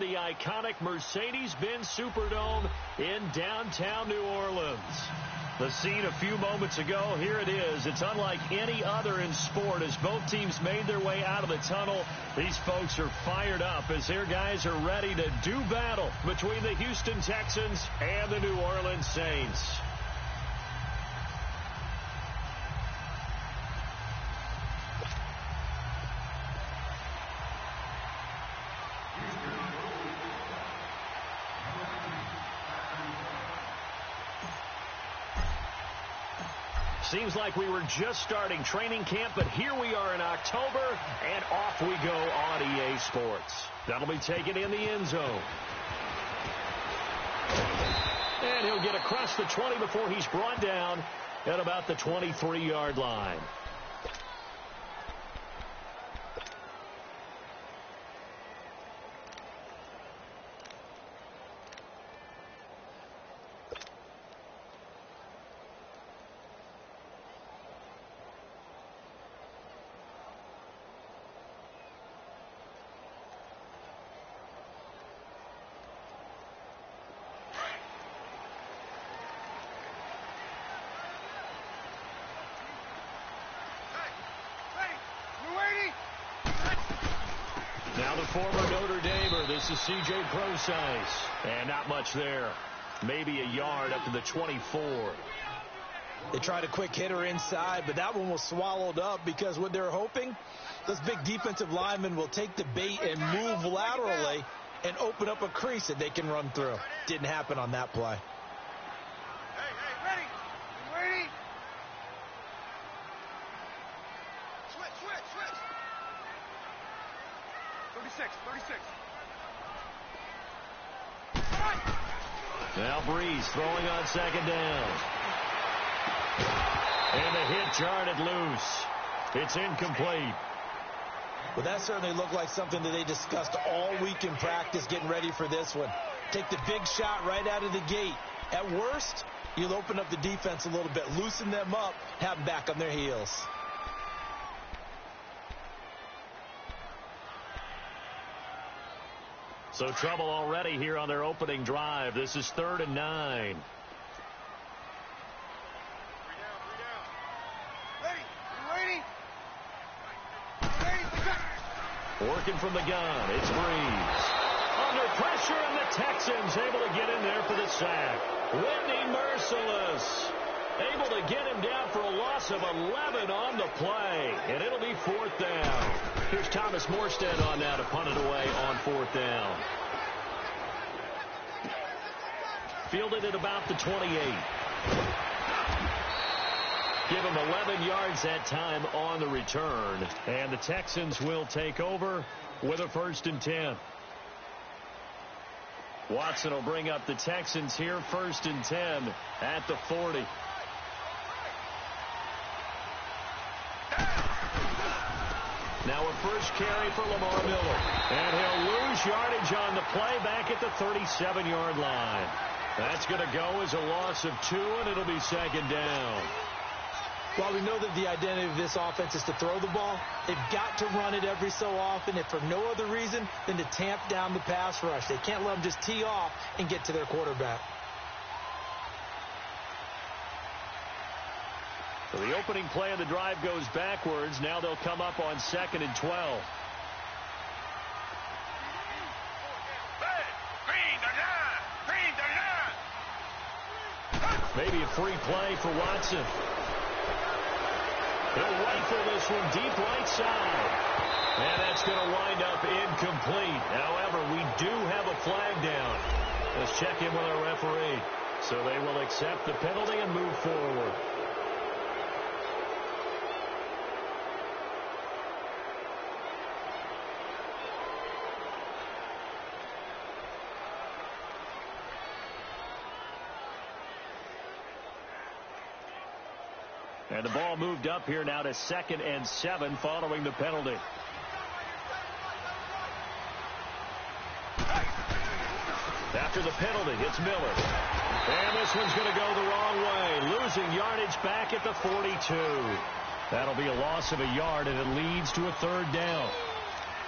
from the iconic Mercedes-Benz Superdome in downtown New Orleans. The scene a few moments ago, here it is. It's unlike any other in sport as both teams made their way out of the tunnel. These folks are fired up as their guys are ready to do battle between the Houston Texans and the New Orleans Saints. Seems like we were just starting training camp, but here we are in October, and off we go on EA Sports. That'll be taken in the end zone. And he'll get across the 20 before he's brought down at about the 23-yard line. Now the former Notre Damer, this is C.J. Procise. And not much there. Maybe a yard up to the 24. They tried a quick hitter inside, but that one was swallowed up because what they're hoping, those big defensive linemen will take the bait and move laterally and open up a crease that they can run through. Didn't happen on that play. Hey, ready? You ready? Switch. 36. Now Breeze throwing on second down. And the hit jarred loose. It's incomplete. Well, that certainly looked like something that they discussed all week in practice getting ready for this one. Take the big shot right out of the gate. At worst, you'll open up the defense a little bit, loosen them up, have them back on their heels. So trouble already here on their opening drive. This is 3rd and 9. Ready? Working from the gun, it's Breeze. Under pressure, and the Texans able to get in there for the sack. Whitney Merciless able to get him down for a loss of 11 on the play. And it'll be 4th down. Here's Thomas Morstead on now to punt it away on 4th down. Fielded at about the 28. Give him 11 yards that time on the return. And the Texans will take over with a 1st and 10. Watson will bring up the Texans here, 1st and 10 at the 40. Now a first carry for Lamar Miller. And he'll lose yardage on the play back at the 37-yard line. That's going to go as a loss of 2, and it'll be 2nd down. While we know that the identity of this offense is to throw the ball, they've got to run it every so often, if for no other reason than to tamp down the pass rush. They can't let them just tee off and get to their quarterback. So the opening play of the drive goes backwards. Now they'll come up on 2nd and 12. Maybe a free play for Watson. He'll rifle this one deep right side. And that's going to wind up incomplete. However, we do have a flag down. Let's check in with our referee. So they will accept the penalty and move forward. And the ball moved up here now to 2nd and 7 following the penalty. After the penalty, it's Miller. And this one's going to go the wrong way. Losing yardage back at the 42. That'll be a loss of a yard, and it leads to a 3rd down.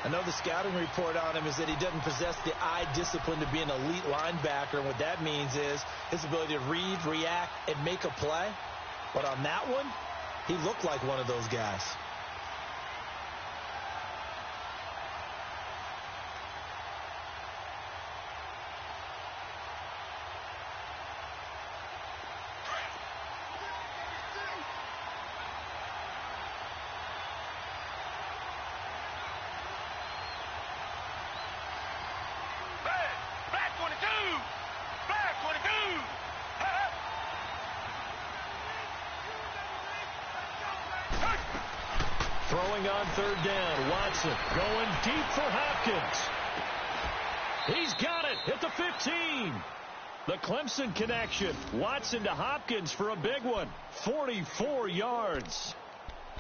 I know the scouting report on him is that he doesn't possess the eye discipline to be an elite linebacker, and what that means is his ability to read, react, and make a play. But on that one, he looked like one of those guys. Throwing on third down, Watson going deep for Hopkins. He's got it at the 15. The Clemson connection. Watson to Hopkins for a big one. 44 yards.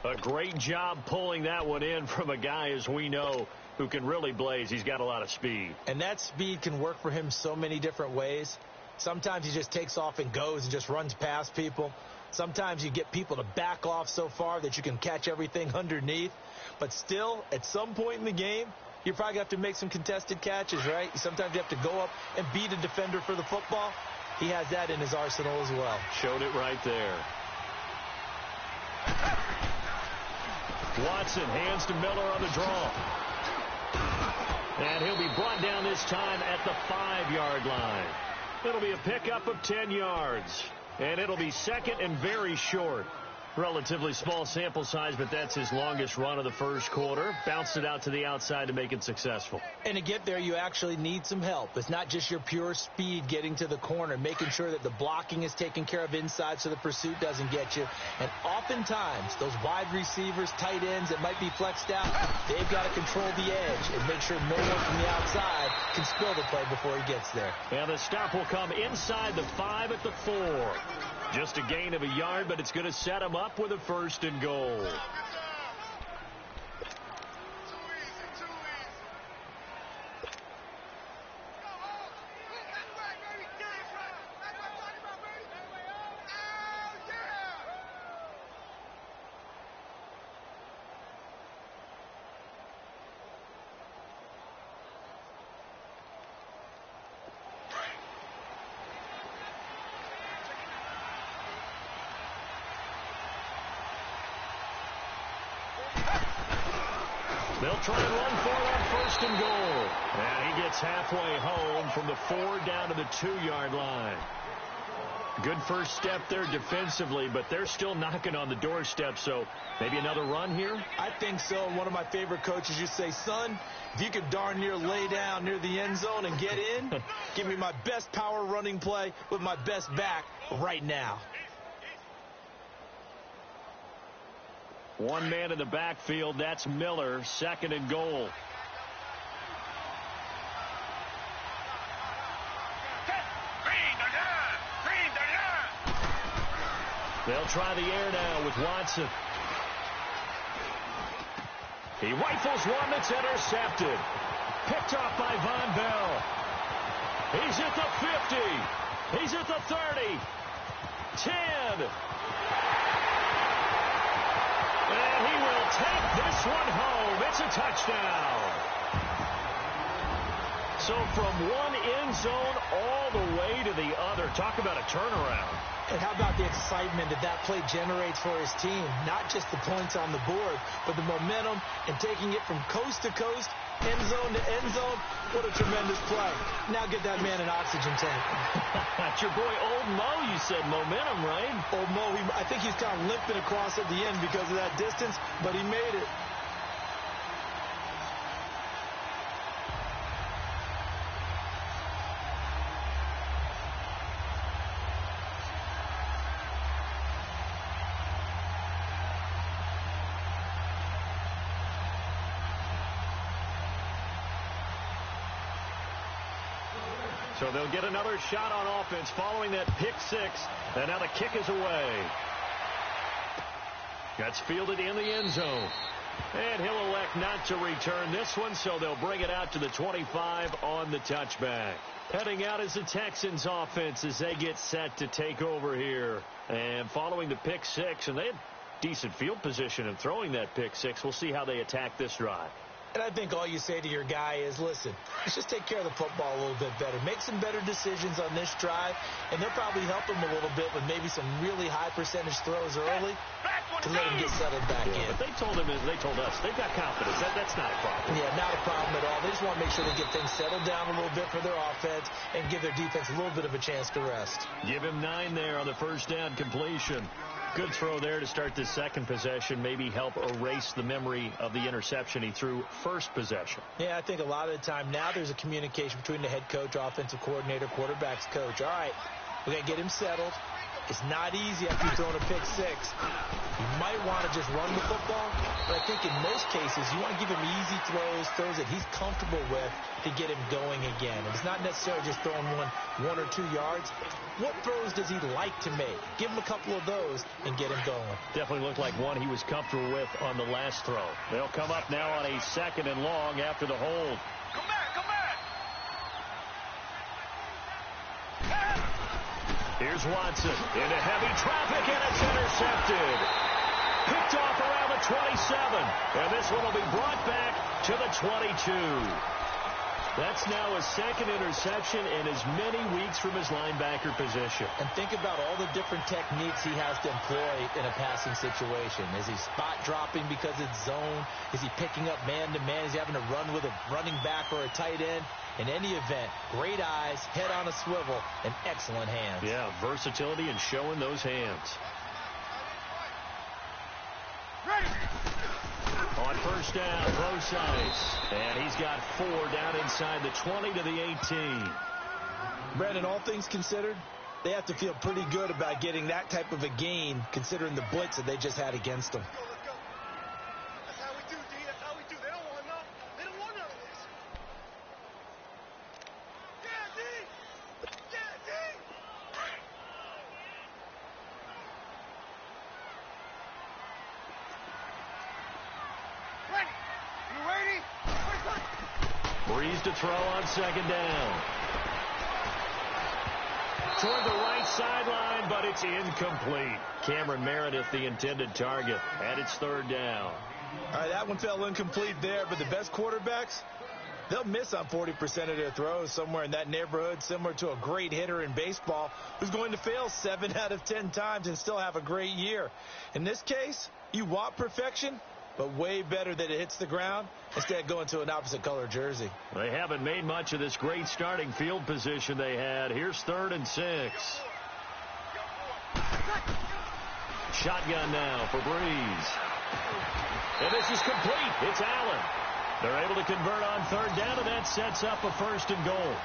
A great job pulling that one in from a guy, as we know, who can really blaze. He's got a lot of speed. And that speed can work for him so many different ways. Sometimes he just takes off and goes and just runs past people. Sometimes you get people to back off so far that you can catch everything underneath. But still, at some point in the game, you're probably going to have to make some contested catches, right? Sometimes you have to go up and beat a defender for the football. He has that in his arsenal as well. Showed it right there. Watson hands to Miller on the draw. And he'll be brought down this time at the 5-yard line. It'll be a pickup of 10 yards. And it'll be second and very short. Relatively small sample size, but that's his longest run of the first quarter. Bounced it out to the outside to make it successful. And to get there, you actually need some help. It's not just your pure speed getting to the corner, making sure that the blocking is taken care of inside so the pursuit doesn't get you. And oftentimes, those wide receivers, tight ends that might be flexed out, they've got to control the edge and make sure no one from the outside can spill the play before he gets there. And the stop will come inside the 5 at the 4. Just a gain of a yard, but it's going to set him up with a 1st and goal. They'll try and run for it on 1st and goal. And he gets halfway home from the 4 down to the 2-yard line. Good first step there defensively, but they're still knocking on the doorstep, so maybe another run here? I think so. One of my favorite coaches used to say, son, if you could darn near lay down near the end zone and get in, give me my best power running play with my best back right now. One man in the backfield, that's Miller, 2nd and goal. They'll try the air now with Watson. He rifles one that's intercepted. Picked off by Von Bell. He's at the 50. He's at the 30. 10. And he will take this one home. It's a touchdown. So from one end zone all the way to the other. Talk about a turnaround. And how about the excitement that that play generates for his team? Not just the points on the board, but the momentum and taking it from coast to coast, end zone to end zone. What a tremendous play. Now get that man an oxygen tank. That's your boy Old Mo, you said. Momentum, right? Old Mo, I think he's kind of limping across at the end because of that distance, but he made it. So they'll get another shot on offense following that pick 6. And now the kick is away. That's fielded in the end zone. And he'll elect not to return this one, so they'll bring it out to the 25 on the touchback. Heading out is the Texans offense as they get set to take over here. And following the pick 6, and they had decent field position in throwing that pick 6. We'll see how they attack this drive. And I think all you say to your guy is, listen, let's just take care of the football a little bit better. Make some better decisions on this drive, and they'll probably help him a little bit with maybe some really high percentage throws early to let him get settled back in. But they told us, they've got confidence. That's not a problem. Yeah, not a problem at all. They just want to make sure they get things settled down a little bit for their offense and give their defense a little bit of a chance to rest. Give him 9 there on the first down completion. Good throw there to start this second possession. Maybe help erase the memory of the interception he threw first possession. Yeah, I think a lot of the time now there's a communication between the head coach, offensive coordinator, quarterback's coach. All right, we're going to get him settled. It's not easy after you've thrown a pick six. You might want to just run the football, but I think in most cases you want to give him easy throws that he's comfortable with to get him going again. It's not necessarily just throwing one or 2 yards. What throws does he like to make? Give him a couple of those and get him going. Definitely looked like one he was comfortable with on the last throw. They'll come up now on a 2nd and long after the hold. Come back, come back. Here's Watson into heavy traffic, and it's intercepted. Picked off around the 27, and this one will be brought back to the 22. That's now a second interception in as many weeks from his linebacker position. And think about all the different techniques he has to employ in a passing situation. Is he spot dropping because it's zone? Is he picking up man-to-man? Is he having to run with a running back or a tight end? In any event, great eyes, head on a swivel, and excellent hands. Yeah, versatility and showing those hands. Ready. On first down, both sides. And he's got 4 down inside the 20 to the 18. Brandon, all things considered, they have to feel pretty good about getting that type of a gain considering the blitz that they just had against them. Let's go. That's how we do, D. That's how we do. They don't want none. They don't want none of this. Yeah, D. Yeah, D. Ready. You ready? Breeze to throw on 2nd down. Toward the right sideline, but it's incomplete. Cameron Meredith, the intended target, and it's 3rd down. All right, that one fell incomplete there, but the best quarterbacks, they'll miss on 40% of their throws somewhere in that neighborhood, similar to a great hitter in baseball who's going to fail 7 out of 10 times and still have a great year. In this case, you want perfection, but way better that it hits the ground instead of going to an opposite color jersey. They haven't made much of this great starting field position they had. Here's 3rd and 6. Shotgun now for Breeze. And this is complete. It's Allen. They're able to convert on 3rd down, and that sets up a 1st and goal.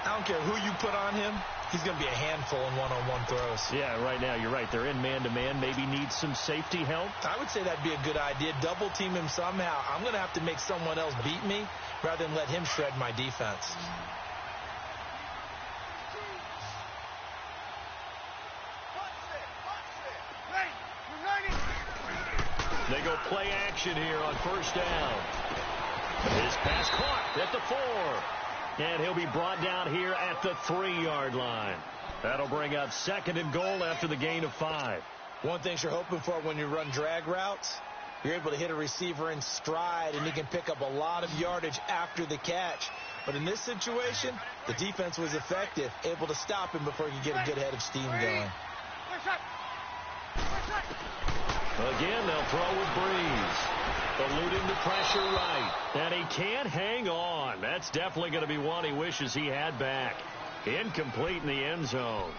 I don't care who you put on him. He's going to be a handful in one-on-one throws. Yeah, right now you're right. They're in man-to-man. Maybe needs some safety help. I would say that'd be a good idea. Double team him somehow. I'm going to have to make someone else beat me rather than let him shred my defense. They go play action here on 1st down. His pass caught at the 4. And he'll be brought down here at the 3-yard line. That'll bring up 2nd and goal after the gain of 5. One thing you're hoping for when you run drag routes, you're able to hit a receiver in stride, and he can pick up a lot of yardage after the catch. But in this situation, the defense was effective, able to stop him before he could get a good head of steam going. Again, they'll throw with Breeze. Eluding the pressure right. And he can't hang on. That's definitely going to be one he wishes he had back. Incomplete in the end zone.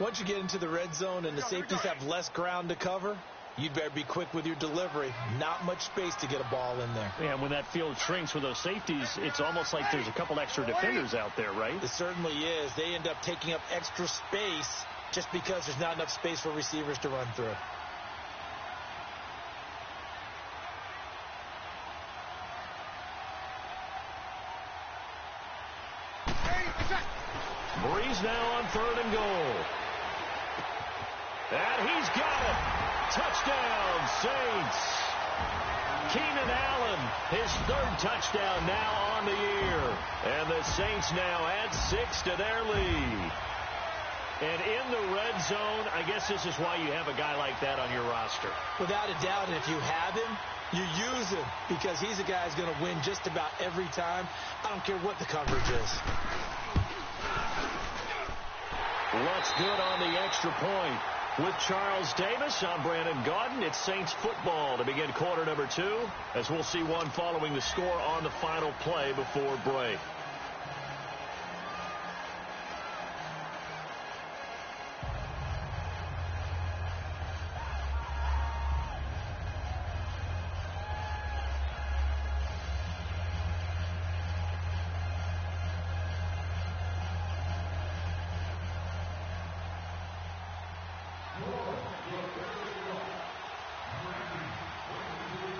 Once you get into the red zone and the safeties have less ground to cover, you'd better be quick with your delivery. Not much space to get a ball in there. Yeah, when that field shrinks with those safeties, it's almost like there's a couple extra defenders out there, right? It certainly is. They end up taking up extra space just because there's not enough space for receivers to run through. Breeze now on 3rd and goal. And he's got it. Touchdown, Saints. Keenan Allen, his 3rd touchdown now on the year. And the Saints now add 6 to their lead. And in the red zone, I guess this is why you have a guy like that on your roster. Without a doubt, and if you have him, You use him because he's a guy who's going to win just about every time. I don't care what the coverage is. Looks good on the extra point. With Charles Davis, I'm Brandon Gaudin. It's Saints football to begin quarter number 2, as we'll see one following the score on the final play before break.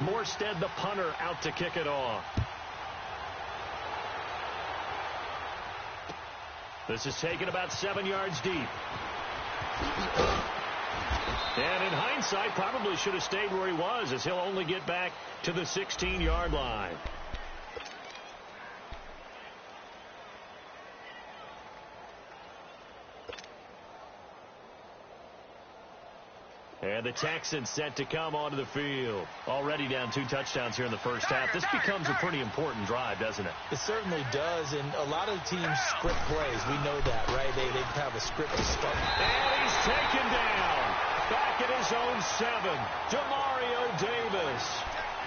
Morstead, the punter, out to kick it off. This is taken about 7 yards deep. And in hindsight, probably should have stayed where he was, as he'll only get back to the 16-yard line. And the Texans set to come onto the field. Already down 2 touchdowns here in the first half. This becomes a pretty important drive, doesn't it? It certainly does, and a lot of the teams script plays. We know that, right? They have a script to start. And he's taken down. Back at his own 7. Demario Davis.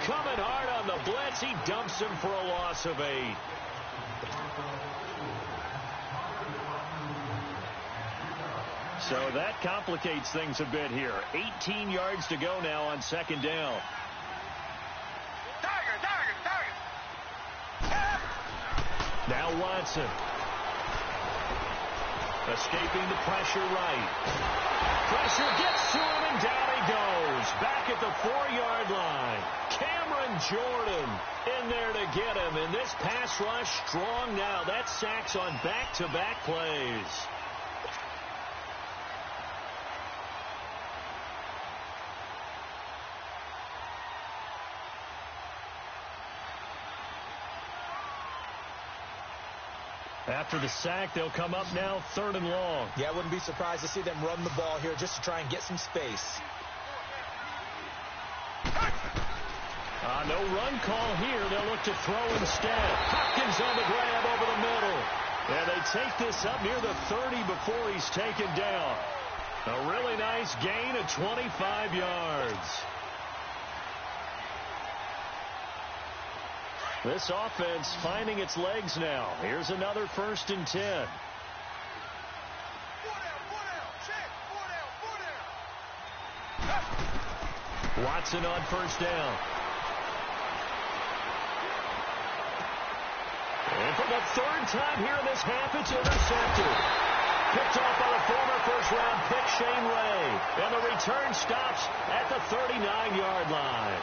Coming hard on the blitz. He dumps him for a loss of 8. So that complicates things a bit here. 18 yards to go now on second down. Now Watson. Escaping the pressure right. Pressure gets to him and down he goes. Back at the 4-yard line. Cameron Jordan in there to get him. And this pass rush strong now. That's sacks on back-to-back plays. After the sack, they'll come up now 3rd and long. Yeah, I wouldn't be surprised to see them run the ball here just to try and get some space. No run call here. They'll look to throw instead. Hopkins on the grab over the middle. And they take this up near the 30 before he's taken down. A really nice gain of 25 yards. This offense finding its legs now. Here's another 1st and 10. Watson on 1st down. And for the 3rd time here in this half, it's intercepted. Picked off by the former first-round pick, Shane Ray. And the return stops at the 39-yard line.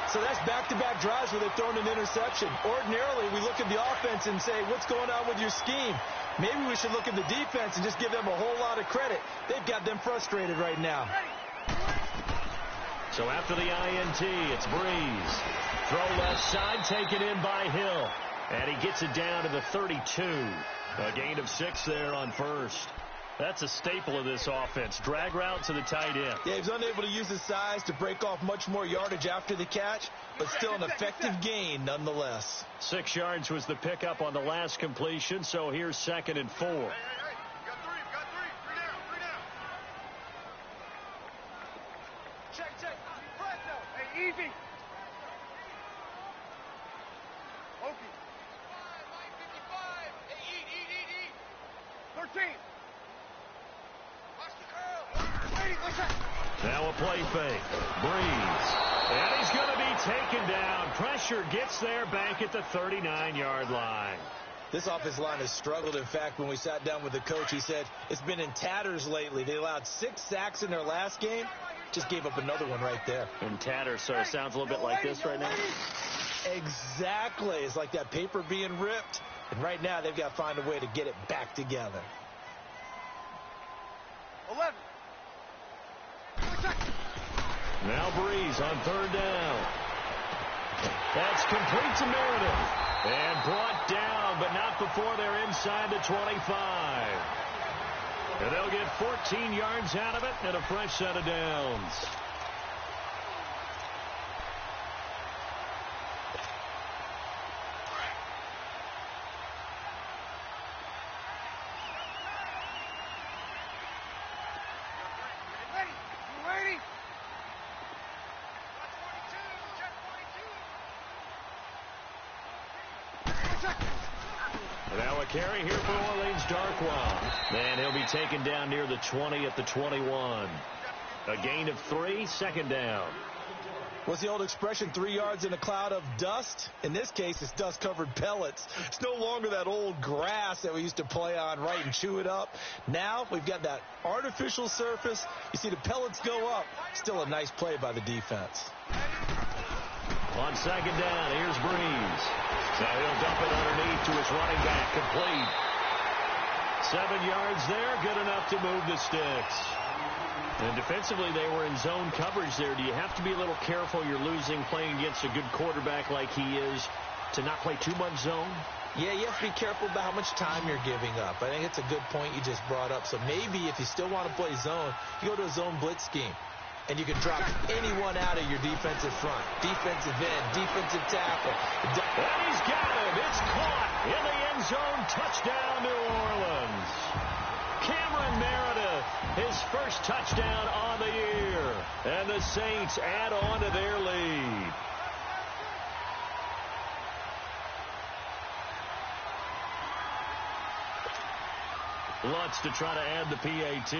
So that's back-to-back drives where they've thrown an interception. Ordinarily, we look at the offense and say, what's going on with your scheme? Maybe we should look at the defense and just give them a whole lot of credit. They've got them frustrated right now. So after the INT, it's Breeze. Throw left side, taken in by Hill. And he gets it down to the 32. A gain of 6 there on 1st. That's a staple of this offense. Drag route to the tight end. Yeah, he's unable to use his size to break off much more yardage after the catch, but still an effective gain nonetheless. 6 yards was the pickup on the last completion, so here's 2nd and 4. Hey, got 3, got 3. 3 down, 3 down. Check. Presto. Hey, easy. Okie. 55. Hey, eat. 13. Now a play fake. Breeze. And he's going to be taken down. Pressure gets there back at the 39-yard line. This offensive line has struggled. In fact, when we sat down with the coach, he said it's been in tatters lately. They allowed 6 sacks in their last game. Just gave up another one right there. In tatters, so it sounds a little bit like this right now. Exactly. It's like that paper being ripped. And right now, they've got to find a way to get it back together. 11. Now Breeze on 3rd down. That's complete to Meredith. And brought down, but not before they're inside the 25. And they'll get 14 yards out of it and a fresh set of downs. carry here for Orleans, Darkwa. And he'll be taken down near the 20 at the 21. A gain of 3, second down. What's the old expression, 3 yards in a cloud of dust? In this case, it's dust-covered pellets. It's no longer that old grass that we used to play on, right, and chew it up. Now we've got that artificial surface. You see the pellets go up. Still a nice play by the defense. On second down, here's Breeze. So he'll dump it underneath to his running back, complete. 7 yards there, good enough to move the sticks. And defensively, they were in zone coverage there. Do you have to be a little careful? You're losing playing against a good quarterback like he is to not play too much zone? Yeah, you have to be careful about how much time you're giving up. I think it's a good point you just brought up. So maybe if you still want to play zone, you go to a zone blitz scheme. And you can drop anyone out of your defensive front. Defensive end, defensive tackle. And he's got him. It's caught in the end zone. Touchdown, New Orleans. Cameron Meredith, his first touchdown on the year. And the Saints add on to their lead. Lutz to try to add the PAT.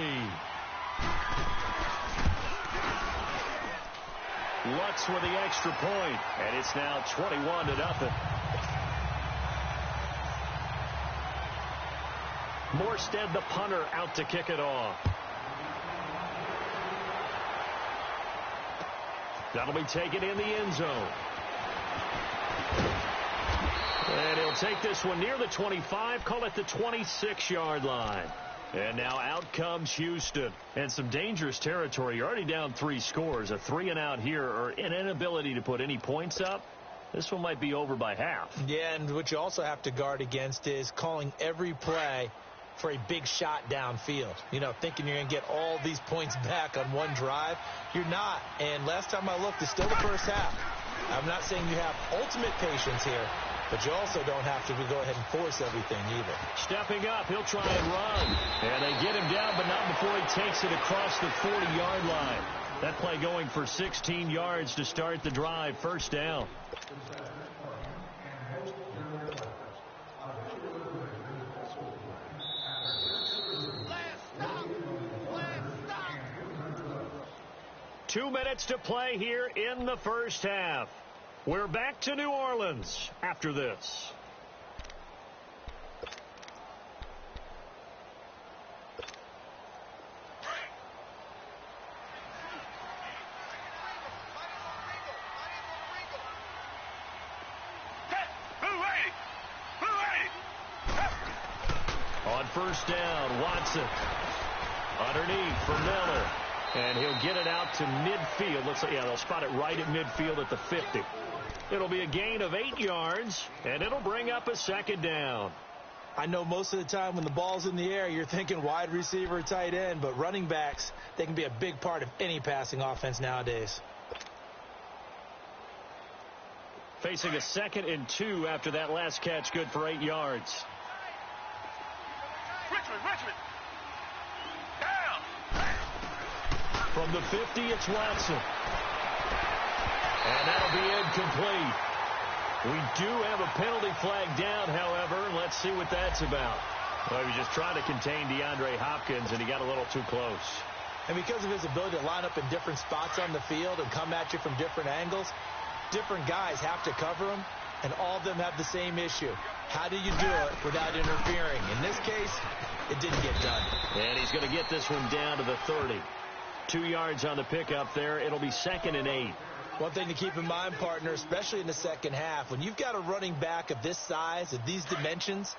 Lutz with the extra point, and it's now 21-0. Morstead, the punter, out to kick it off. That'll be taken in the end zone. And he'll take this one near the 25, call it the 26-yard line. And now out comes Houston. And some dangerous territory. You're already down 3 scores. A 3-and-out here, or an inability to put any points up. This one might be over by half. Yeah, and what you also have to guard against is calling every play for a big shot downfield. You know, thinking you're going to get all these points back on one drive. You're not. And last time I looked, it's still the first half. I'm not saying you have ultimate patience here, but you also don't have to go ahead and force everything either. Stepping up, he'll try and run. And they get him down, but not before he takes it across the 40-yard line. That play going for 16 yards to start the drive. First down. Stop. 2 minutes to play here in the first half. We're back to New Orleans after this. On first down, Watson. Underneath for Miller. And he'll get it out to midfield. Looks like, yeah, they'll spot it right at midfield at the 50. It'll be a gain of 8 yards, and it'll bring up a second down. I know most of the time when the ball's in the air, you're thinking wide receiver, tight end, but running backs, they can be a big part of any passing offense nowadays. Facing a 2nd and 2 after that last catch, good for 8 yards. Richmond. From the 50, it's Watson. And that'll be incomplete. We do have a penalty flag down, however. Let's see what that's about. Well, he was just trying to contain DeAndre Hopkins, and he got a little too close. And because of his ability to line up in different spots on the field and come at you from different angles, different guys have to cover him, and all of them have the same issue. How do you do it without interfering? In this case, it didn't get done. And he's going to get this one down to the 30. 2 yards on the pickup there. It'll be 2nd and 8. One thing to keep in mind, partner, especially in the second half, when you've got a running back of this size, of these dimensions,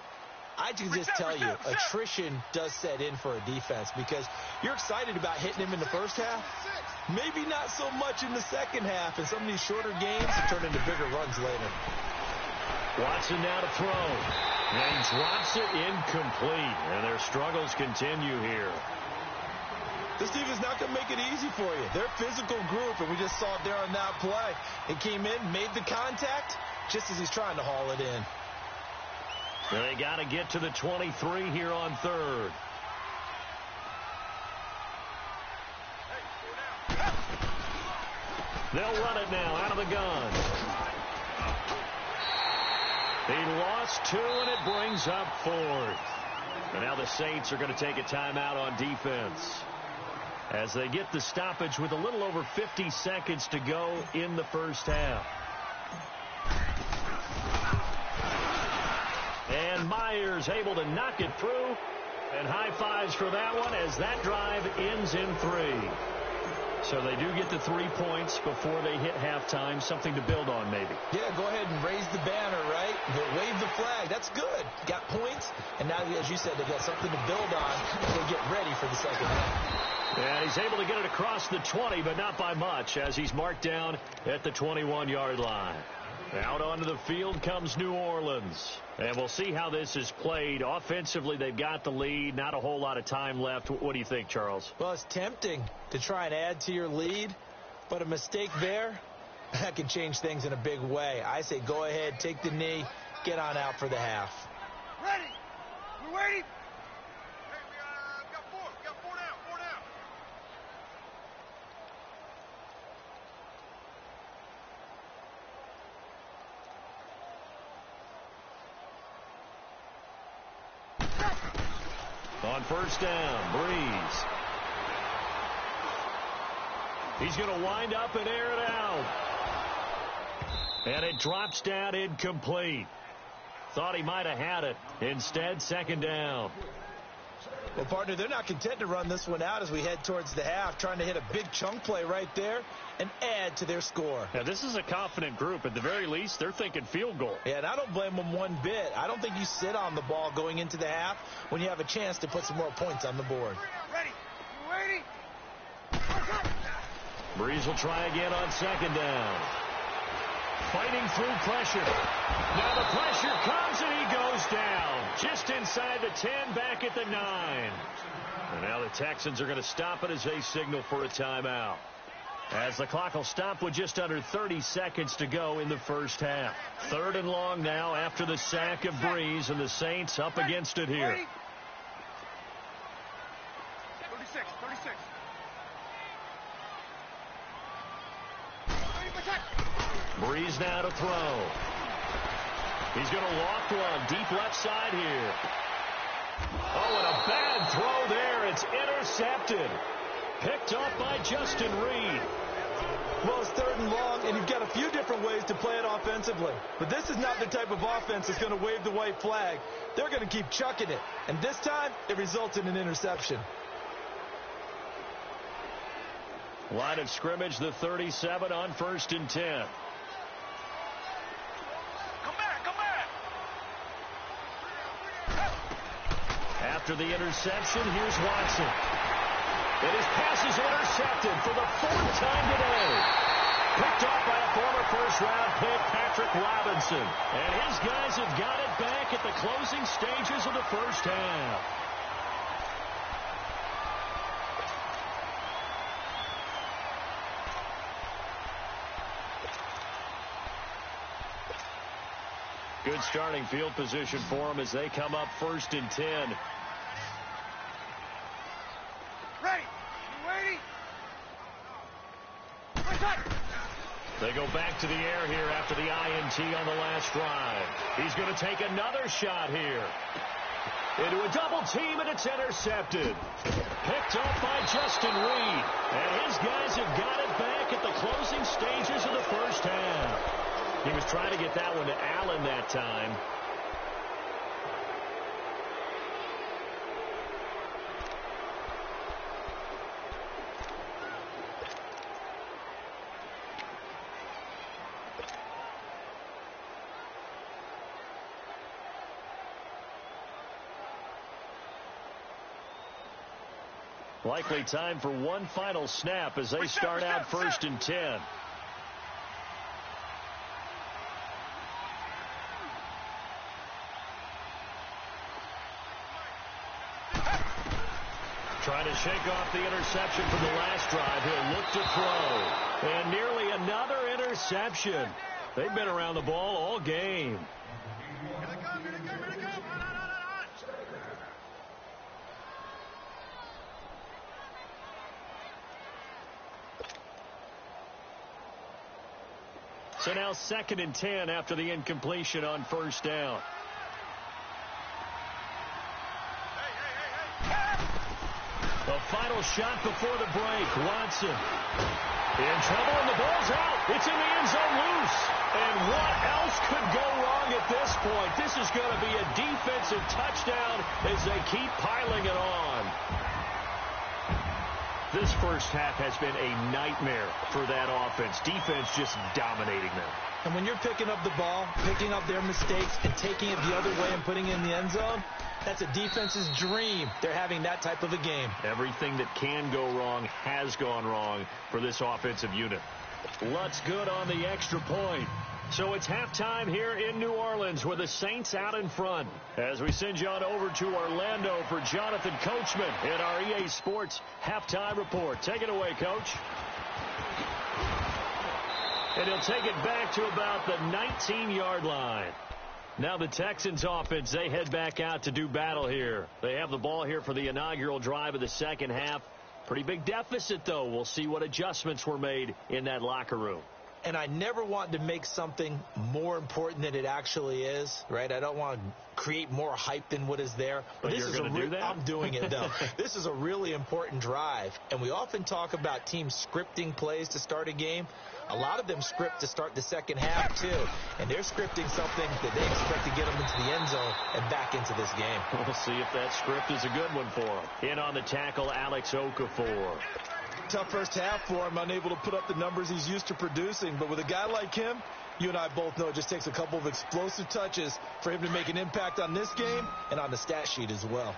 I can just tell you, attrition does set in for a defense because you're excited about hitting him in the first half. Maybe not so much in the second half, and some of these shorter games turn into bigger runs later. Watson now to throw. And he drops it incomplete, and their struggles continue here. This defense is not going to make it easy for you. They're a physical group, and we just saw it there on that play. He came in, made the contact, just as he's trying to haul it in. They got to get to the 23 here on 3rd. They'll run it now out of the gun. He lost 2, and it brings brings up fourth. And now the Saints are going to take a timeout on defense as they get the stoppage with a little over 50 seconds to go in the first half. And Myers able to knock it through. And high fives for that one as that drive ends in 3. So they do get the 3 points before they hit halftime. Something to build on, maybe. Yeah, go ahead and raise the banner, right? Wave the flag. That's good. Got points, and now, as you said, they got something to build on as they get ready for the second half. And he's able to get it across the 20, but not by much, as he's marked down at the 21-yard line. Out onto the field comes New Orleans. And we'll see how this is played. Offensively, they've got the lead. Not a whole lot of time left. What do you think, Charles? Well, it's tempting to try and add to your lead, but a mistake there, that can change things in a big way. I say go ahead, take the knee, get on out for the half. Ready. We're waiting. Hey, we got four. We got four down. Four down. On first down, Breeze. He's going to wind up and air it out. And it drops down incomplete. Thought he might have had it. Instead, second down. Well, partner, they're not content to run this one out as we head towards the half, trying to hit a big chunk play right there and add to their score. Now, this is a confident group. At the very least, they're thinking field goal. Yeah, and I don't blame them one bit. I don't think you sit on the ball going into the half when you have a chance to put some more points on the board. Ready. We're waiting. Breeze will try again on second down. Fighting through pressure. Now the pressure comes and he goes down. Just inside the 10, back at the 9. And now the Texans are going to stop it as they signal for a timeout. As the clock will stop with just under 30 seconds to go in the first half. 3rd and long now after the sack of Breeze, and the Saints up against it here. 36. Breeze now to throw. He's going to loft one deep left side here. Oh, and a bad throw there. It's intercepted. Picked off by Justin Reed. Well, it's 3rd and long, and you've got a few different ways to play it offensively. But this is not the type of offense that's going to wave the white flag. They're going to keep chucking it. And this time, it results in an interception. Line of scrimmage, the 37 on 1st and 10. After the interception, here's Watson. And his pass is intercepted for the 4th time today. Picked off by a former first-round pick, Patrick Robinson. And his guys have got it back at the closing stages of the first half. Good starting field position for them as they come up 1st and 10. Ready. You waiting? They go back to the air here after the INT on the last drive. He's going to take another shot here. Into a double team, and it's intercepted. Picked up by Justin Reed. And his guys have got it back at the closing stages of the first half. He was trying to get that one to Allen that time. Likely time for one final snap as they start out 1st and 10. Trying to shake off the interception from the last drive. He'll look to throw. And nearly another interception. They've been around the ball all game. Here they come. So now 2nd and 10 after the incompletion on 1st down. A final shot before the break. Watson in trouble, and the ball's out. It's in the end zone loose. And what else could go wrong at this point? This is going to be a defensive touchdown as they keep piling it on. This first half has been a nightmare for that offense. Defense just dominating them. And when you're picking up the ball, picking up their mistakes, and taking it the other way and putting it in the end zone, that's a defense's dream. They're having that type of a game. Everything that can go wrong has gone wrong for this offensive unit. Lutz good on the extra point. So it's halftime here in New Orleans with the Saints out in front. As we send you on over to Orlando for Jonathan Coachman in our EA Sports Halftime Report. Take it away, Coach. And he'll take it back to about the 19-yard line. Now the Texans offense, they head back out to do battle here. They have the ball here for the inaugural drive of the second half. Pretty big deficit, though. We'll see what adjustments were made in that locker room. And I never want to make something more important than it actually is, right? I don't want to create more hype than what is there. But this is going to do that? I'm doing it, though. This is a really important drive. And we often talk about teams scripting plays to start a game. A lot of them script to start the second half, too. And they're scripting something that they expect to get them into the end zone and back into this game. We'll see if that script is a good one for them. In on the tackle, Alex Okafor. Tough first half for him, unable to put up the numbers he's used to producing. But with a guy like him, you and I both know it just takes a couple of explosive touches for him to make an impact on this game and on the stat sheet as well.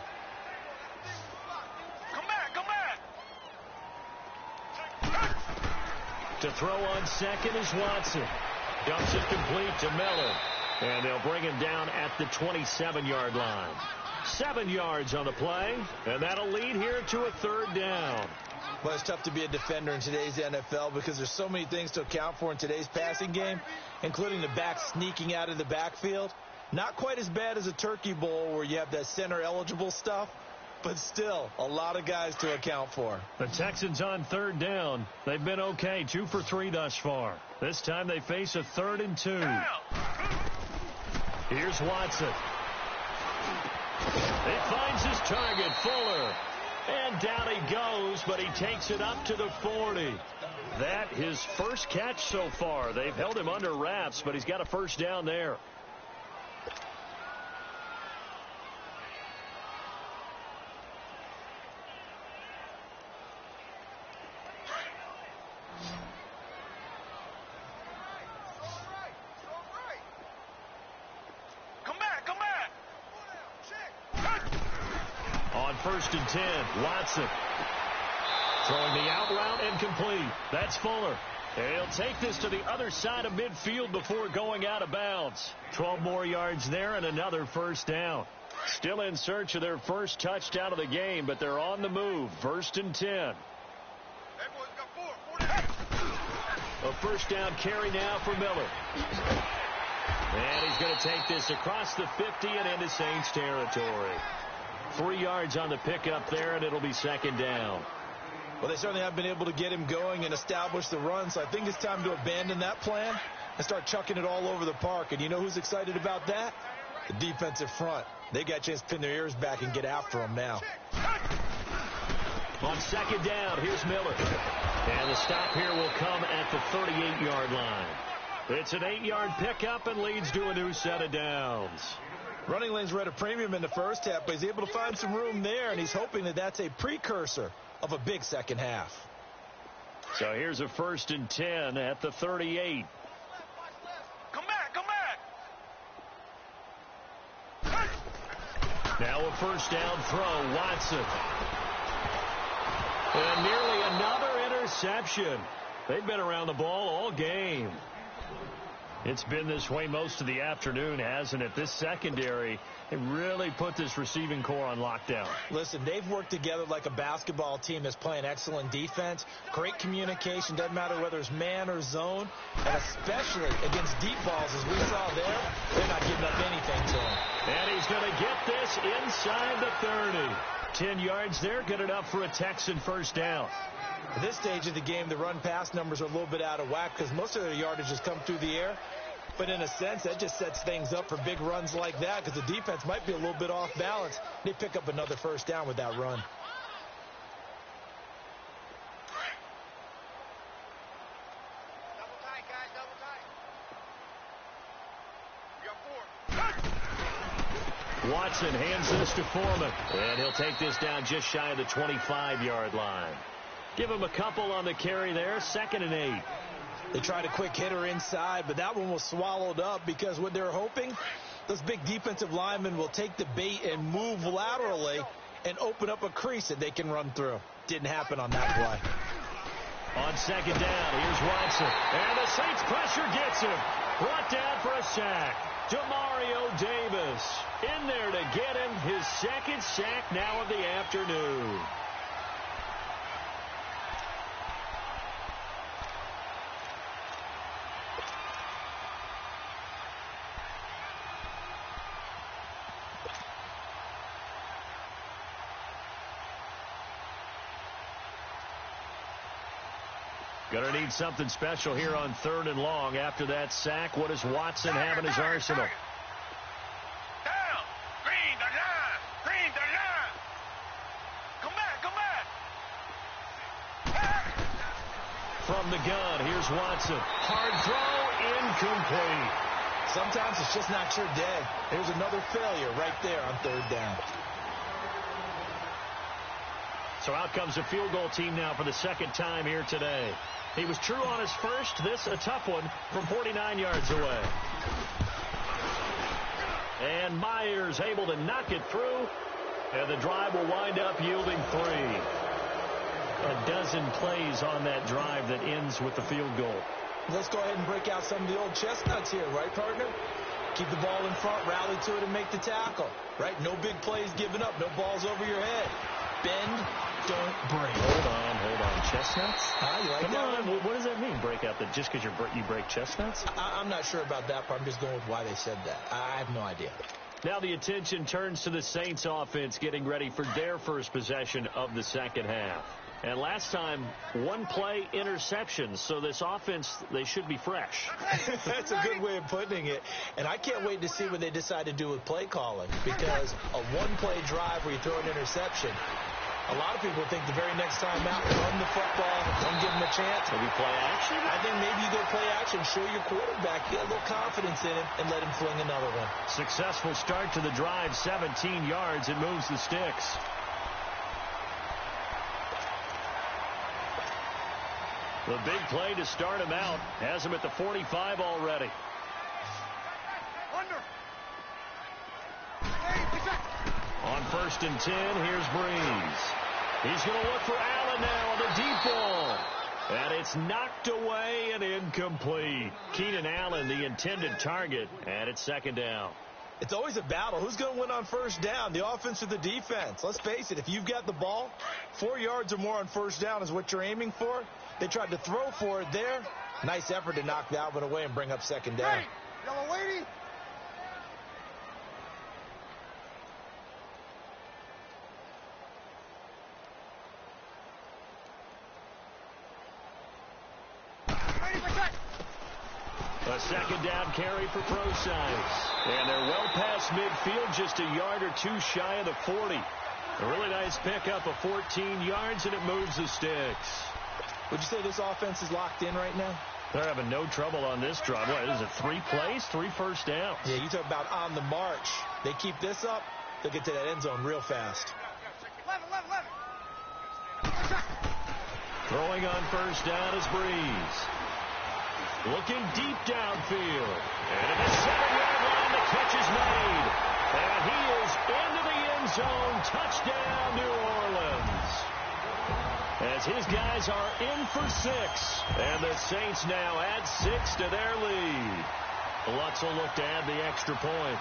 Come back! To throw on second is Watson. Dumps it complete to Miller. And they'll bring him down at the 27-yard line. 7 yards on the play, and that'll lead here to a third down. Well, it's tough to be a defender in today's NFL because there's so many things to account for in today's passing game, including the back sneaking out of the backfield. Not quite as bad as a turkey bowl where you have that center-eligible stuff, but still a lot of guys to account for. The Texans on third down. They've been okay, 2 for 3 thus far. This time they face a 3rd and 2. Here's Watson. He finds his target, Fuller. And down he goes, but he takes it up to the 40. That his first catch so far. They've held him under wraps, but he's got a first down there. On 1st and 10, Watson throwing the out route and complete. That's Fuller. He'll take this to the other side of midfield before going out of bounds. 12 more yards there and another first down. Still in search of their first touchdown of the game, but they're on the move. 1st and 10. Hey, boys, got 4. A first down carry now for Miller. And he's going to take this across the 50 and into Saints territory. 3 yards on the pickup there, and it'll be second down. Well, they certainly have been able to get him going and establish the run, so I think it's time to abandon that plan and start chucking it all over the park. And you know who's excited about that? The defensive front. They got a chance to pin their ears back and get after him now. On second down, here's Miller. And the stop here will come at the 38-yard line. It's an 8-yard pickup and leads to a new set of downs. Running lanes were at a premium in the first half, but he's able to find some room there, and he's hoping that that's a precursor of a big second half. So here's a 1st and 10 at the 38. Come back! Now a first down throw, Watson. And nearly another interception. They've been around the ball all game. It's been this way most of the afternoon, hasn't it? This secondary, they really put this receiving core on lockdown. Listen, they've worked together like a basketball team that's playing excellent defense. Great communication, doesn't matter whether it's man or zone. And especially against deep balls, as we saw there, they're not giving up anything to him. And he's going to get this inside the 30. 10 yards there, good enough for a Texan first down. At this stage of the game, the run-pass numbers are a little bit out of whack because most of their yardage has come through the air. But in a sense, that just sets things up for big runs like that because the defense might be a little bit off balance. They pick up another first down with that run. Watson hands this to Foreman. And he'll take this down just shy of the 25-yard line. Give him a couple on the carry there. 2nd and 8. They tried a quick hitter inside, but that one was swallowed up because what they're hoping, those big defensive linemen will take the bait and move laterally and open up a crease that they can run through. Didn't happen on that play. On 2nd down, here's Watson. And the Saints pressure gets him. Brought down for a sack. Demario Davis in there to get him his 2nd sack now of the afternoon. Going to need something special here on 3rd and long. After that sack, what does Watson have in his arsenal? Down. Green the line. Green the line. Come back. Come back. From the gun, here's Watson. Hard throw, incomplete. Sometimes it's just not your day. There's another failure right there on 3rd down. So out comes a field goal team now for the 2nd time here today. He was true on his first. This a tough one from 49 yards away. And Myers able to knock it through. And the drive will wind up yielding 3. A dozen plays on that drive that ends with the field goal. Let's go ahead and break out some of the old chestnuts here, right, partner? Keep the ball in front, rally to it, and make the tackle, right? No big plays given up, no balls over your head. Bend, don't break. Hold on. Chestnuts? You like Come that on. one? What does that mean, break out? That just because you break chestnuts? I'm not sure about that, but I'm just going with why they said that. I have no idea. Now the attention turns to the Saints offense getting ready for their first possession of the 2nd half. And last time, 1 play interceptions, so this offense, they should be fresh. That's a good way of putting it. And I can't wait to see what they decide to do with play calling, because a 1-play drive where you throw an interception, a lot of people think the very next time out, run the football, don't give them a chance. Maybe play action? I think maybe you go play action, show your quarterback, get a little confidence in him, and let him fling another one. Successful start to the drive, 17 yards. It moves the sticks. The big play to start him out has him at the 45 already. Under. On 1st and 10, here's Breeze. He's going to look for Allen now on the deep ball. And it's knocked away and incomplete. Keenan Allen, the intended target, and it's 2nd down. It's always a battle. Who's going to win on 1st down, the offense or the defense? Let's face it, if you've got the ball, 4 yards or more on 1st down is what you're aiming for. They tried to throw for it there. Nice effort to knock that one away and bring up 2nd down. Hey, yellow lady. A 2nd down carry for Procise. And they're well past midfield, just a yard or 2 shy of the 40. A really nice pickup of 14 yards, and it moves the sticks. Would you say this offense is locked in right now? They're having no trouble on this drive. What is it, 3 plays, 3 first downs? Yeah, you talk about on the march. They keep this up, they'll get to that end zone real fast. 11. Throwing on 1st down is Breeze. Looking deep downfield. And at the 7-yard line, the catch is made. And he is into the end zone. Touchdown, New Orleans. As his guys are in for 6. And the Saints now add 6 to their lead. Lutz will look to add the extra point.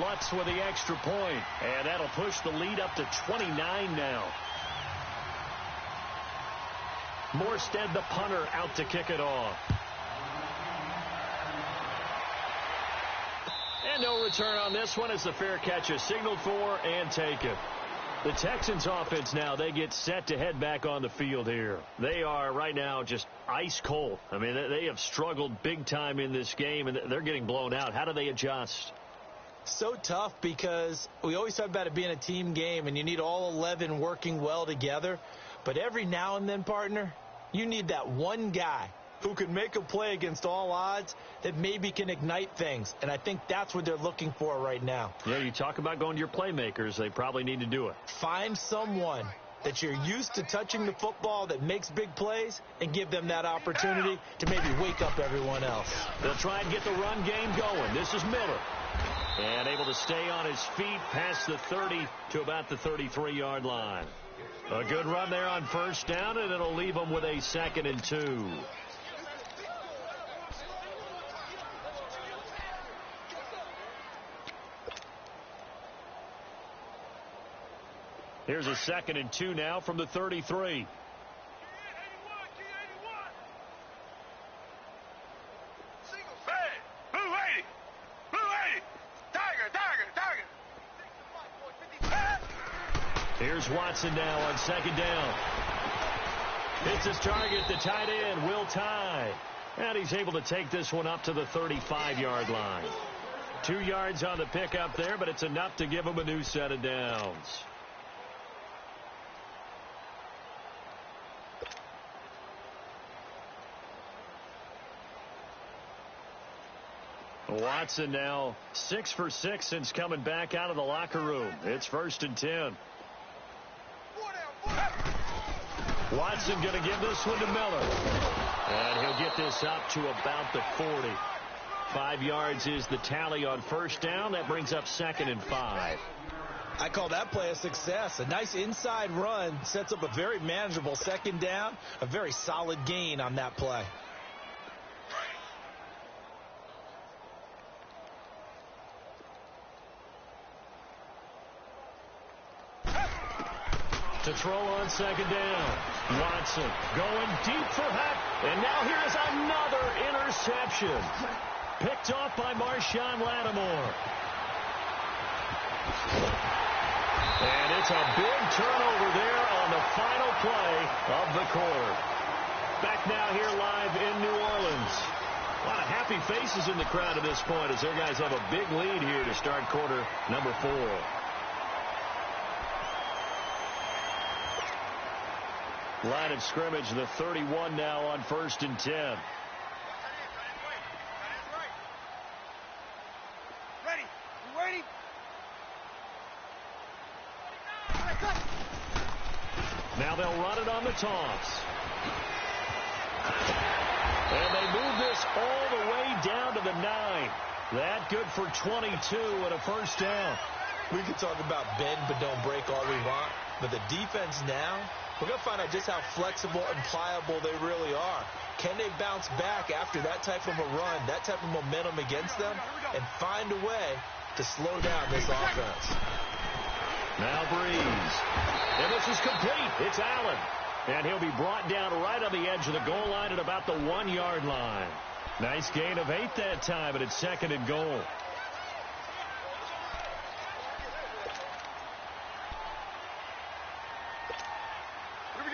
Lutz with the extra point. And that'll push the lead up to 29 now. Morstead, the punter, out to kick it off. And no return on this one as the fair catch is signaled for and taken. The Texans offense now, they get set to head back on the field here. They are right now just ice cold. I mean, they have struggled big time in this game, and they're getting blown out. How do they adjust? So tough because we always talk about it being a team game, and you need all 11 working well together. But every now and then, partner, you need that one guy who can make a play against all odds that maybe can ignite things. And I think that's what they're looking for right now. Yeah, you talk about going to your playmakers. They probably need to do it. Find someone that you're used to touching the football that makes big plays and give them that opportunity to maybe wake up everyone else. They'll try and get the run game going. This is Miller. And able to stay on his feet past the 30 to about the 33-yard line. A good run there on first down, and it'll leave them with a 2nd and 2. Here's a 2nd and 2 now from the 33. Here's Watson now on 2nd down. Hits his target, the tight end, Will Tye. And he's able to take this one up to the 35-yard line. 2 yards on the pickup there, but it's enough to give him a new set of downs. Watson now 6 for 6 since coming back out of the locker room. It's 1st and 10. Watson going to give this one to Miller. And he'll get this up to about the 40. 5 yards is the tally on first down. That brings up 2nd and 5. I call that play a success. A nice inside run sets up a very manageable 2nd down. A very solid gain on that play. To throw on 2nd down. Watson going deep for Huck. And now here's another interception. Picked off by Marshawn Lattimore. And it's a big turnover there on the final play of the quarter. Back now here live in New Orleans. A lot of happy faces in the crowd at this point as their guys have a big lead here to start quarter number 4. Line of scrimmage, the 31 now on 1st and 10. Ready. You ready? Now they'll run it on the toss. And they move this all the way down to the 9. That good for 22 and a 1st down. We can talk about bend but don't break all we want, but the defense now, we're going to find out just how flexible and pliable they really are. Can they bounce back after that type of a run, that type of momentum against them, and find a way to slow down this offense? Now Breeze. And this is complete. It's Allen. And he'll be brought down right on the edge of the goal line at about the 1-yard line. Nice gain of 8 that time, and it's 2nd and goal.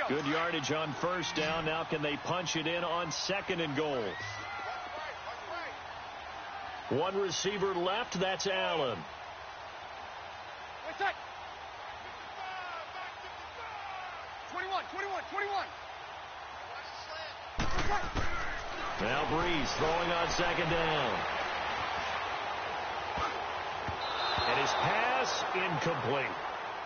Good yardage on first down. Now can they punch it in on 2nd and goal? One receiver left. That's Allen. What's that? 21. Now Breeze throwing on 2nd down. And his pass incomplete.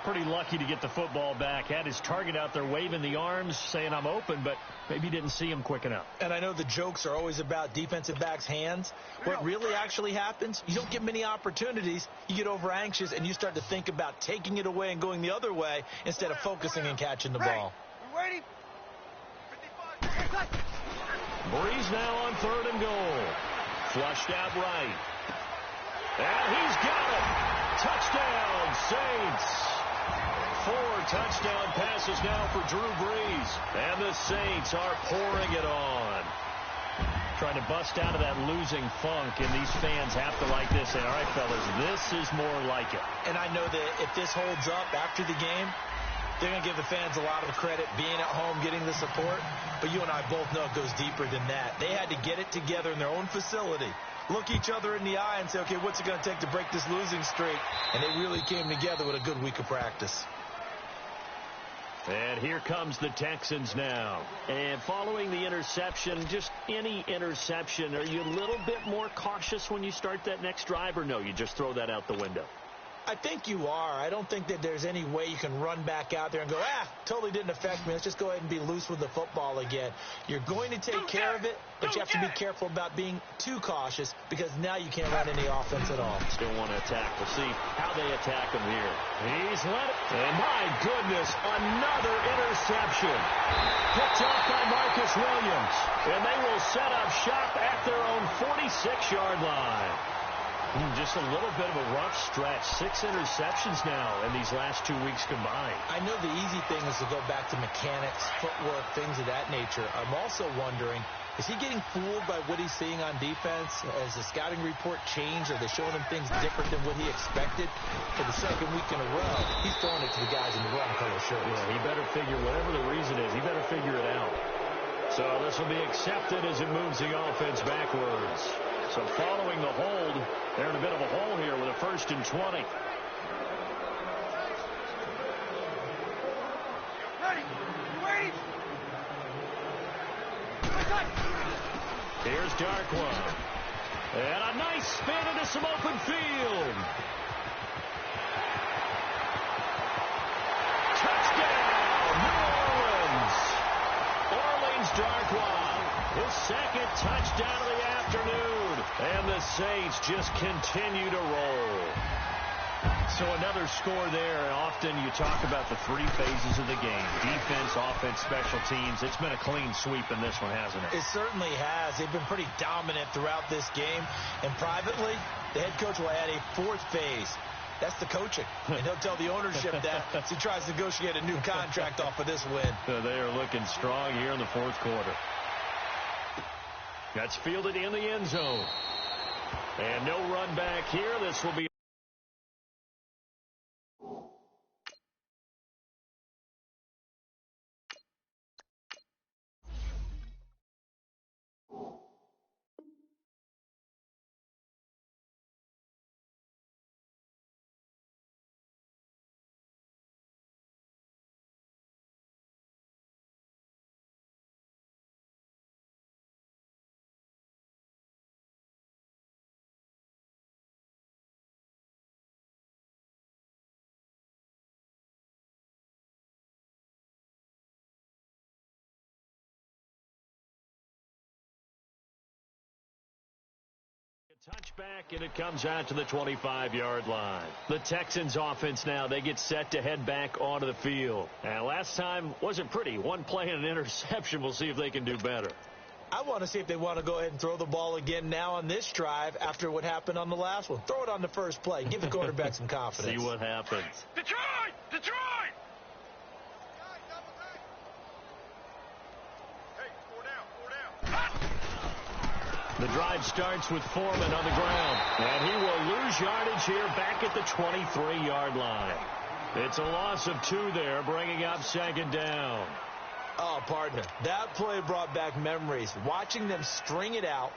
Pretty lucky to get the football back. Had his target out there waving the arms saying I'm open, but maybe didn't see him quick enough. And I know the jokes are always about defensive backs' hands. What really actually happens, you don't get many opportunities. You get over anxious and you start to think about taking it away and going the other way instead of focusing and catching the ball. You ready? 55. Breeze now on 3rd and goal. Flushed out right. And he's got it. Touchdown, Saints. 4 touchdown passes now for Drew Brees. And the Saints are pouring it on. Trying to bust out of that losing funk, and these fans have to like this. Say, all right, fellas, this is more like it. And I know that if this holds up after the game, they're going to give the fans a lot of credit, being at home, getting the support. But you and I both know it goes deeper than that. They had to get it together in their own facility, look each other in the eye and say, okay, what's it going to take to break this losing streak? And they really came together with a good week of practice. And here comes the Texans now. And following the interception, just any interception, are you a little bit more cautious when you start that next drive, or no, you just throw that out the window? I think you are. I don't think that there's any way you can run back out there and go, totally didn't affect me. Let's just go ahead and be loose with the football again. You're going to take care of it, but you have to be careful about being too cautious because now you can't run any offense at all. Still want to attack. We'll see how they attack him here. He's let it. And my goodness, another interception. Picked off by Marcus Williams. And they will set up shop at their own 46-yard line. Just a little bit of a rough stretch. 6 interceptions now in these last 2 weeks combined. I know the easy thing is to go back to mechanics, footwork, things of that nature. I'm also wondering, is he getting fooled by what he's seeing on defense? Has the scouting report changed? Are they showing him things different than what he expected? For the second week in a row, he's throwing it to the guys in the wrong color shirts. Yeah, he better figure, whatever the reason is, he better figure it out. So this will be accepted as it moves the offense backwards. So following the hold, they're in a bit of a hole here with a 1st and 20. Here's Darkwa. And a nice spin into some open field. Touchdown, New Orleans. Orleans Darkwa. His second touchdown of the afternoon. And the Saints just continue to roll. So another score there. And often you talk about the 3 phases of the game. Defense, offense, special teams. It's been a clean sweep in this one, hasn't it? It certainly has. They've been pretty dominant throughout this game. And privately, the head coach will add a 4th phase. That's the coaching. And he'll tell the ownership that as he tries to negotiate a new contract off of this win. So they are looking strong here in the 4th quarter. That's fielded in the end zone. And no run back here. This will be touchback, and it comes out to the 25-yard line. The Texans offense now, they get set to head back onto the field. And last time wasn't pretty. One play and an interception. We'll see if they can do better. I want to see if they want to go ahead and throw the ball again now on this drive after what happened on the last one. Throw it on the first play. Give the quarterback some confidence. See what happens. Detroit! Detroit! Hey, 4 down. The drive starts with Foreman on the ground. And he will lose yardage here back at the 23-yard line. It's a loss of 2 there, bringing up 2nd down. Oh, partner, that play brought back memories. Watching them string it out,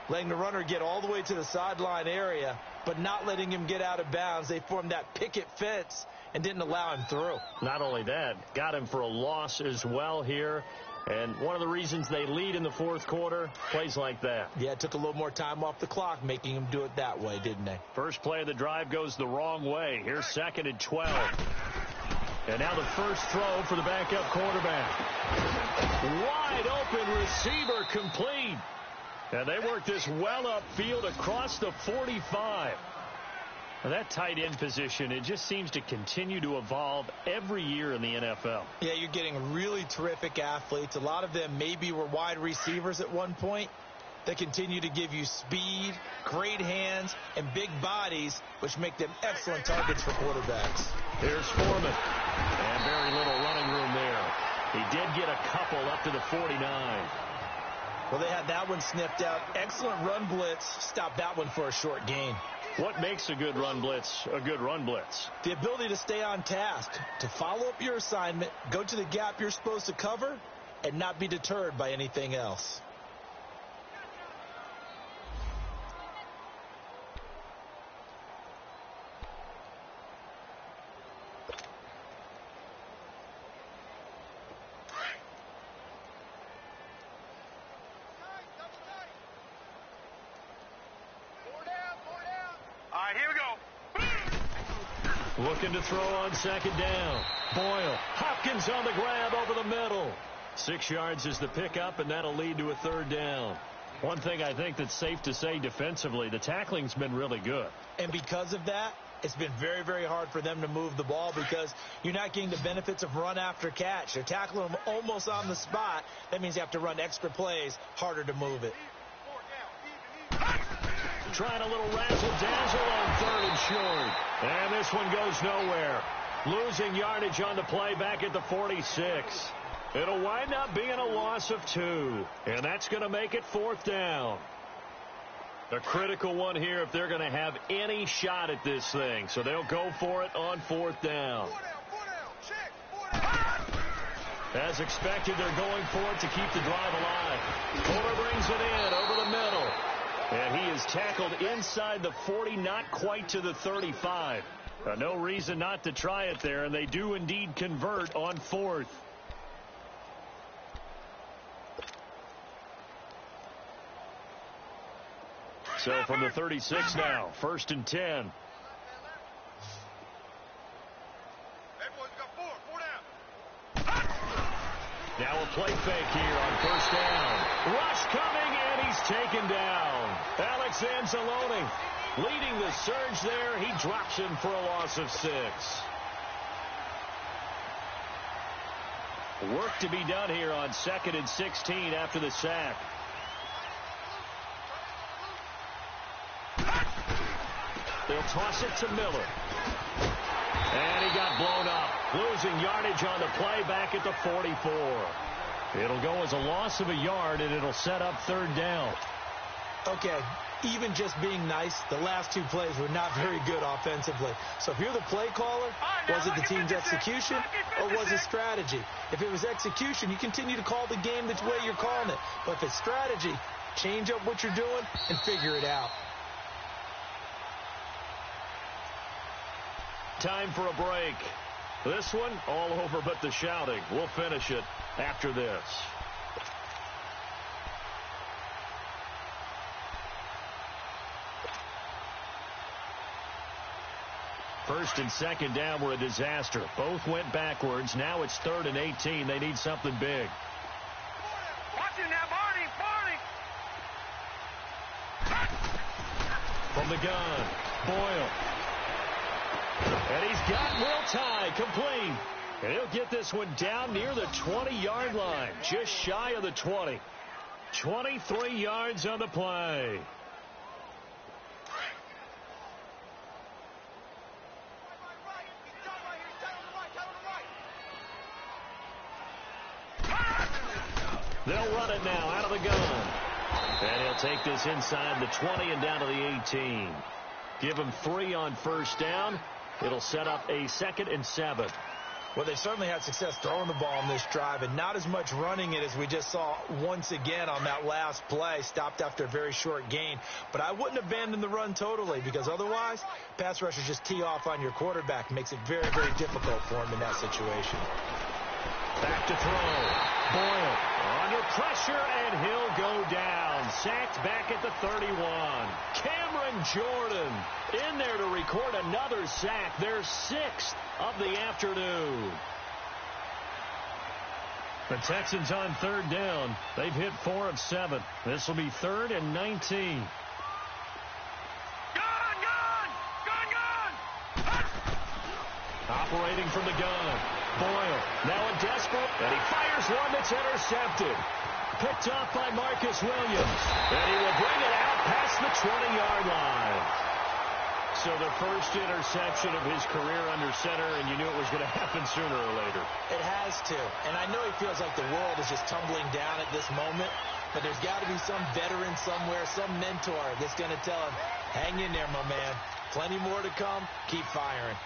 letting the runner get all the way to the sideline area, but not letting him get out of bounds. They formed that picket fence and didn't allow him through. Not only that, got him for a loss as well here. And one of the reasons they lead in the 4th quarter, plays like that. Yeah, it took a little more time off the clock, making him do it that way, didn't they? First play of the drive goes the wrong way. Here's 2nd and 12. And now the first throw for the backup quarterback. Wide open receiver complete. And they work this well upfield across the 45. Now that tight end position, it just seems to continue to evolve every year in the NFL. Yeah, you're getting really terrific athletes. A lot of them maybe were wide receivers at one point. They continue to give you speed, great hands, and big bodies, which make them excellent targets for quarterbacks. Here's Foreman. And very little running room there. He did get a couple up to the 49. Well, they had that one sniffed out. Excellent run blitz. Stopped that one for a short gain. What makes a good run blitz a good run blitz? The ability to stay on task, to follow up your assignment, go to the gap you're supposed to cover, and not be deterred by anything else. Looking to throw on second down. Boyle. Hopkins on the grab over the middle. 6 yards is the pickup, and that'll lead to a third down. One thing I think that's safe to say defensively, the tackling's been really good. And because of that, it's been very, very hard for them to move the ball because you're not getting the benefits of run after catch. They're tackling them almost on the spot. That means you have to run extra plays, harder to move it. Trying a little razzle-dazzle on third and short. And this one goes nowhere. Losing yardage on the play back at the 46. It'll wind up being a loss of 2. And that's going to make it fourth down. A critical one here if they're going to have any shot at this thing. So they'll go for it on fourth down. As expected, they're going for it to keep the drive alive. Fuller brings it in over the middle. And he is tackled inside the 40, not quite to the 35. No reason not to try it there, and they do indeed convert on fourth. So from the 36 now, 1st and 10. Now a play fake here on first down. Rush coming, and he's taken down. Alex Anzalone leading the surge there. He drops him for a loss of 6. Work to be done here on 2nd and 16 after the sack. They'll toss it to Miller. And he got blown up. Losing yardage on the play back at the 44. It'll go as a loss of a yard, and it'll set up third down. Okay, even just being nice, the last 2 plays were not very good offensively. So if you're the play caller, was it the team's execution or was it strategy? If it was execution, you continue to call the game the way you're calling it. But if it's strategy, change up what you're doing and figure it out. Time for a break. This one all over but the shouting. We'll finish it after this. First and second down were a disaster. Both went backwards. Now it's 3rd and 18. They need something big. Watching now, Barney. From the gun, Boyle. And he's got Will Tye complete. And he'll get this one down near the 20-yard line, just shy of the 20. 23 yards on the play. They'll run it now out of the gun. And he'll take this inside the 20 and down to the 18. Give him 3 on first down. It'll set up a 2nd and 7. Well, they certainly had success throwing the ball on this drive and not as much running it as we just saw once again on that last play. Stopped after a very short gain. But I wouldn't abandon the run totally because otherwise, pass rushers just tee off on your quarterback. Makes it very, very difficult for him in that situation. Back to throw. Boyle under pressure, and he'll go down. Sacked back at the 31. Cameron Jordan in there to record another sack. Their 6th of the afternoon. The Texans on third down. They've hit 4 of 7. This will be 3rd and 19. Operating from the gun. Boyle now a desperate, and he fires one that's intercepted. Picked off by Marcus Williams. And he will bring it out past the 20-yard line. So the first interception of his career under center, and you knew it was going to happen sooner or later. It has to. And I know he feels like the world is just tumbling down at this moment, but there's got to be some veteran somewhere, some mentor that's going to tell him, hang in there, my man. Plenty more to come. Keep firing.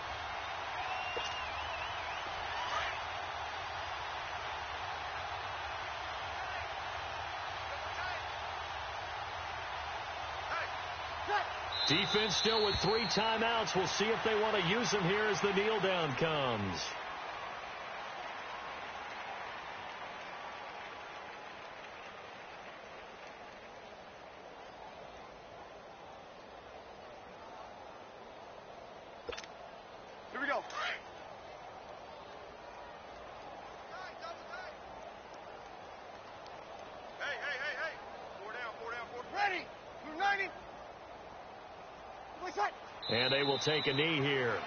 Defense still with 3 timeouts. We'll see if they want to use them here as the kneel down comes. Here we go. Hey. 4 down. Ready. You're 90. What's that? And they will take a knee here.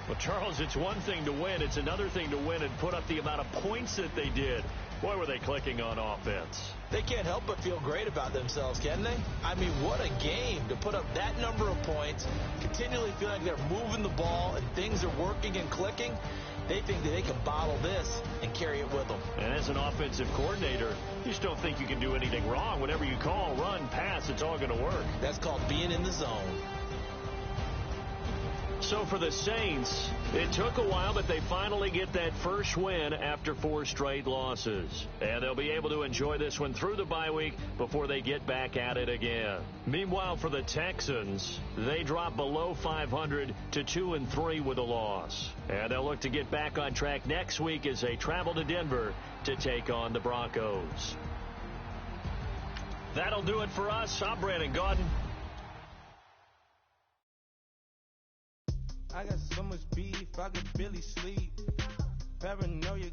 Well, Charles, it's one thing to win. It's another thing to win and put up the amount of points that they did. Boy, were they clicking on offense. They can't help but feel great about themselves, can they? I mean, what a game to put up that number of points, continually feel like they're moving the ball and things are working and clicking. They think that they can bottle this and carry it with them. And as an offensive coordinator, you just don't think you can do anything wrong. Whatever you call, run, pass, it's all going to work. That's called being in the zone. So for the Saints, it took a while, but they finally get that first win after 4 straight losses. And they'll be able to enjoy this one through the bye week before they get back at it again. Meanwhile, for the Texans, they drop below 500 to 2-3 with a loss. And they'll look to get back on track next week as they travel to Denver to take on the Broncos. That'll do it for us. I'm Brandon Gaudin. I got so much beef, I could barely sleep. Paranoia